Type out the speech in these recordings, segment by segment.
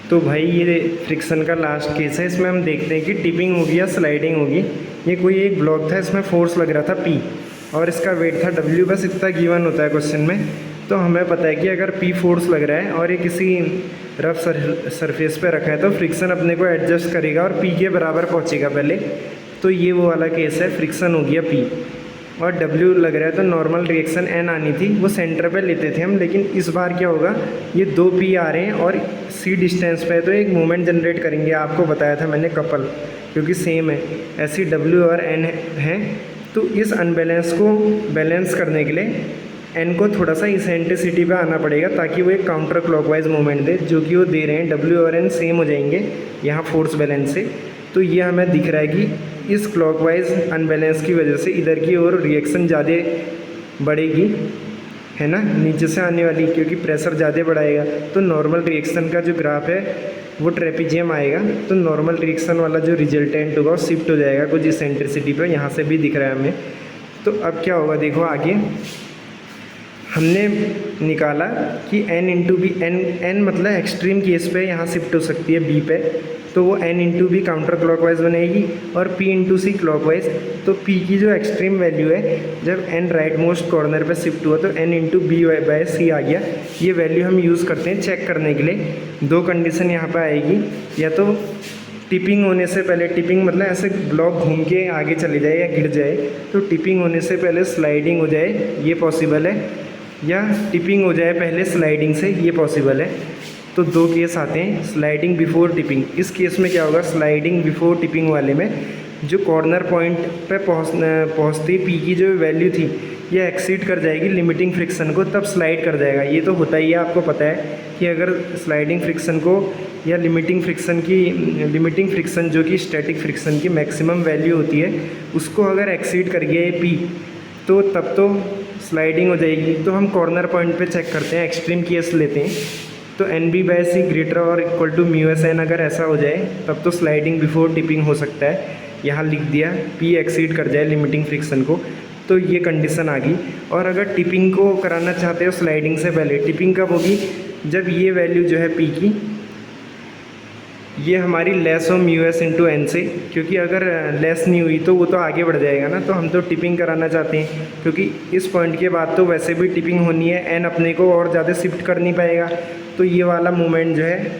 तो भाई ये फ्रिक्शन का लास्ट केस है। इसमें हम देखते हैं कि टिपिंग होगी या स्लाइडिंग होगी। ये कोई एक ब्लॉक था, इसमें फोर्स लग रहा था P और इसका वेट था W, बस इतना गिवन होता है क्वेश्चन में। तो हमें पता है कि अगर P फोर्स लग रहा है और ये किसी रफ सरफेस पे रखा है तो फ्रिक्शन अपने को एडजस्ट करेगा और P के बराबर पहुँचेगा पहले। तो ये वो वाला केस है, फ्रिक्शन हो गया P और W लग रहा है तो नॉर्मल रिएक्शन N आनी थी, वो सेंटर पे लेते थे हम। लेकिन इस बार क्या होगा, ये 2 P आ रहे हैं और C डिस्टेंस पे, तो एक मोमेंट जनरेट करेंगे। आपको बताया था मैंने कपल, क्योंकि सेम है, ऐसी W और N है। तो इस अनबैलेंस को बैलेंस करने के लिए N को थोड़ा सा इसेंट्रिसिटी पे आना पड़ेगा ताकि वो एक काउंटर क्लॉकवाइज मूवमेंट दे, जो कि वो दे रहे हैं। W और N सेम हो जाएंगे यहाँ फोर्स बैलेंस से। तो ये हमें दिख रहा है कि इस क्लॉकवाइज अनबैलेंस की वजह से इधर की ओर रिएक्शन ज़्यादा बढ़ेगी, है ना, नीचे से आने वाली, क्योंकि प्रेशर ज़्यादा बढ़ाएगा। तो नॉर्मल रिएक्शन का जो ग्राफ है वो ट्रेपेजियम आएगा। तो नॉर्मल रिएक्शन वाला जो रिजल्टेंट होगा वो शिफ्ट हो जाएगा कुछ इसेंट्रिसिटी पर, यहाँ से भी दिख रहा है हमें। तो अब क्या होगा देखो, आगे हमने निकाला कि N इंटू बी, N मतलब एक्सट्रीम केस पे यहाँ शिफ्ट हो सकती है B पे, तो वो N into B counter clockwise बनेगी और P इंटू सी क्लॉकवाइज। तो P की जो एक्सट्रीम वैल्यू है, जब N राइट मोस्ट कॉर्नर पे शिफ्ट हुआ तो N into B by C आ गया। ये वैल्यू हम यूज़ करते हैं चेक करने के लिए। 2 कंडीशन यहाँ पर आएगी, या तो टिपिंग होने से पहले, टिपिंग मतलब ऐसे ब्लॉक घूम के आगे चले जाए या गिर जाए, तो टिपिंग होने से पहले स्लाइडिंग हो जाए, ये पॉसिबल है, या टिपिंग हो जाए पहले स्लाइडिंग से, ये पॉसिबल है। तो 2 केस आते हैं, स्लाइडिंग बिफोर टिपिंग। इस केस में क्या होगा, स्लाइडिंग बिफोर टिपिंग वाले में जो कॉर्नर पॉइंट पे पहुँचती P की जो वैल्यू थी ये एक्सीड कर जाएगी लिमिटिंग फ्रिक्शन को, तब स्लाइड कर जाएगा। ये तो होता ही है, आपको पता है कि अगर स्लाइडिंग फ्रिक्शन को या लिमिटिंग फ्रिक्शन जो कि स्टैटिक फ्रिक्शन की मैक्सिमम वैल्यू होती है, उसको अगर एक्सीड कर गया ये P, तो तब तो स्लाइडिंग हो जाएगी। तो हम कॉर्नर पॉइंट पे चेक करते हैं, एक्सट्रीम केस लेते हैं। तो NB/C ग्रेटर और इक्वल टू μSN अगर ऐसा हो जाए तब तो स्लाइडिंग बिफोर टिपिंग हो सकता है। यहाँ लिख दिया P एक्सीड कर जाए लिमिटिंग फ्रिक्शन को, तो ये कंडीशन आ गई। और अगर टिपिंग को कराना चाहते हो स्लाइडिंग से पहले, टिपिंग कब होगी, जब ये वैल्यू जो है P की, ये हमारी लेस हो μS इंटू N से, क्योंकि अगर लेस नहीं हुई तो वो तो आगे बढ़ जाएगा ना। तो हम तो टिपिंग कराना चाहते हैं, क्योंकि इस पॉइंट के बाद तो वैसे भी टिपिंग होनी है, N अपने को और ज़्यादा शिफ्ट कर नहीं पाएगा। तो ये वाला मूवमेंट जो है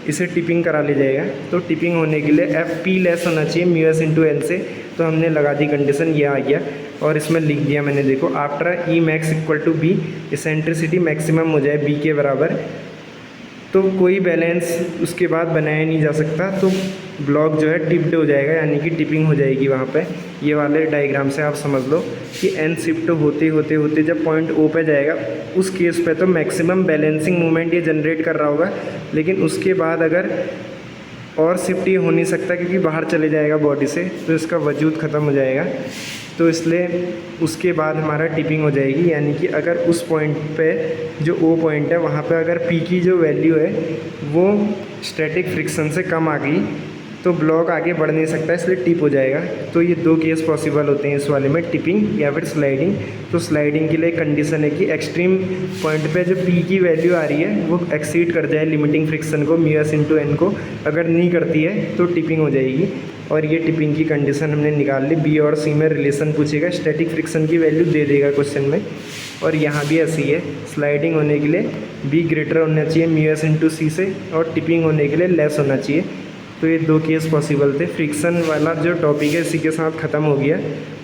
इसे टिपिंग करा ले जाएगा। तो टिपिंग होने के लिए P लेस होना चाहिए μS इंटू N से। तो हमने लगा दी कंडीशन, ये आ गया और इसमें लिख दिया मैंने, देखो after E max equal to B, eccentricity maximum हो जाए B के बराबर, तो कोई बैलेंस उसके बाद बनाया नहीं जा सकता। तो ब्लॉक जो है टिप्ड हो जाएगा, यानी कि टिपिंग हो जाएगी वहाँ पे। ये वाले डायग्राम से आप समझ लो कि N शिफ्ट होते होते होते जब पॉइंट O पे जाएगा, उस केस पे तो मैक्सिमम बैलेंसिंग मूवमेंट ये जनरेट कर रहा होगा। लेकिन उसके बाद अगर और शिफ्ट ये हो नहीं सकता, क्योंकि बाहर चले जाएगा बॉडी से, तो इसका वजूद ख़त्म हो जाएगा। तो इसलिए उसके बाद हमारा टिपिंग हो जाएगी, यानी कि अगर उस पॉइंट पे जो O पॉइंट है वहाँ पे अगर P की जो वैल्यू है वो स्टैटिक फ्रिक्शन से कम आ गई तो ब्लॉक आगे बढ़ नहीं सकता, इसलिए टिप हो जाएगा। तो ये 2 केस पॉसिबल होते हैं इस वाले में, टिपिंग या फिर स्लाइडिंग। तो स्लाइडिंग के लिए कंडीशन है कि एक्सट्रीम पॉइंट पे जो P की वैल्यू आ रही है वो एक्सीड कर जाए लिमिटिंग फ्रिक्शन को, μS इंटू N को। अगर नहीं करती है तो टिपिंग हो जाएगी। और ये टिपिंग की कंडीशन हमने निकाल ली। B और C में रिलेशन पूछेगा, स्टैटिक फ्रिक्शन की वैल्यू दे देगा क्वेश्चन में। और यहाँ भी ऐसी है, स्लाइडिंग होने के लिए B ग्रेटर होना चाहिए μS इंटू C से, और टिपिंग होने के लिए लेस होना चाहिए। तो ये 2 केस पॉसिबल थे। फ्रिक्शन वाला जो टॉपिक है इसी के साथ ख़त्म हो गया,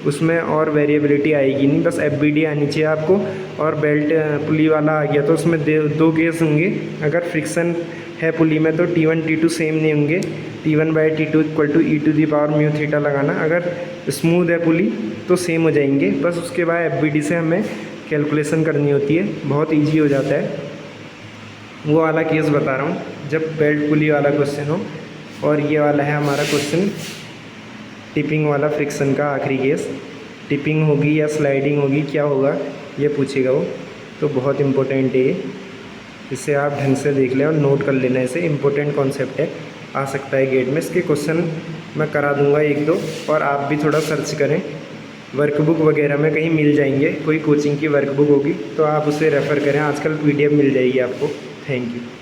उसमें और वेरिएबिलिटी आएगी नहीं, बस FBD आनी चाहिए आपको। और बेल्ट पुली वाला आ गया, तो उसमें 2 केस होंगे। अगर फ्रिक्शन है पुली में तो T1 T2 सेम नहीं होंगे, T1/T2 equal to e to the power mu theta लगाना। अगर स्मूथ है पुली तो सेम हो जाएंगे, बस उसके बाद FBD से हमें कैलकुलेशन करनी होती है, बहुत ईजी हो जाता है। वो वाला केस बता रहा हूँ जब बेल्ट पुली वाला क्वेश्चन हो। और ये वाला है हमारा क्वेश्चन टिपिंग वाला, फ्रिक्शन का आखिरी केस। टिपिंग होगी या स्लाइडिंग होगी, क्या होगा ये पूछेगा वो। तो बहुत इम्पोर्टेंट है ये, इसे आप ढंग से देख लें और नोट कर लेना। इसे इम्पोर्टेंट कॉन्सेप्ट है, आ सकता है गेट में। इसके क्वेश्चन मैं करा दूंगा 1-2, और आप भी थोड़ा सर्च करें, वर्कबुक वगैरह में कहीं मिल जाएंगे। कोई कोचिंग की वर्कबुक होगी तो आप उसे रेफ़र करें, आजकल PDF मिल जाएगी आपको। Thank you.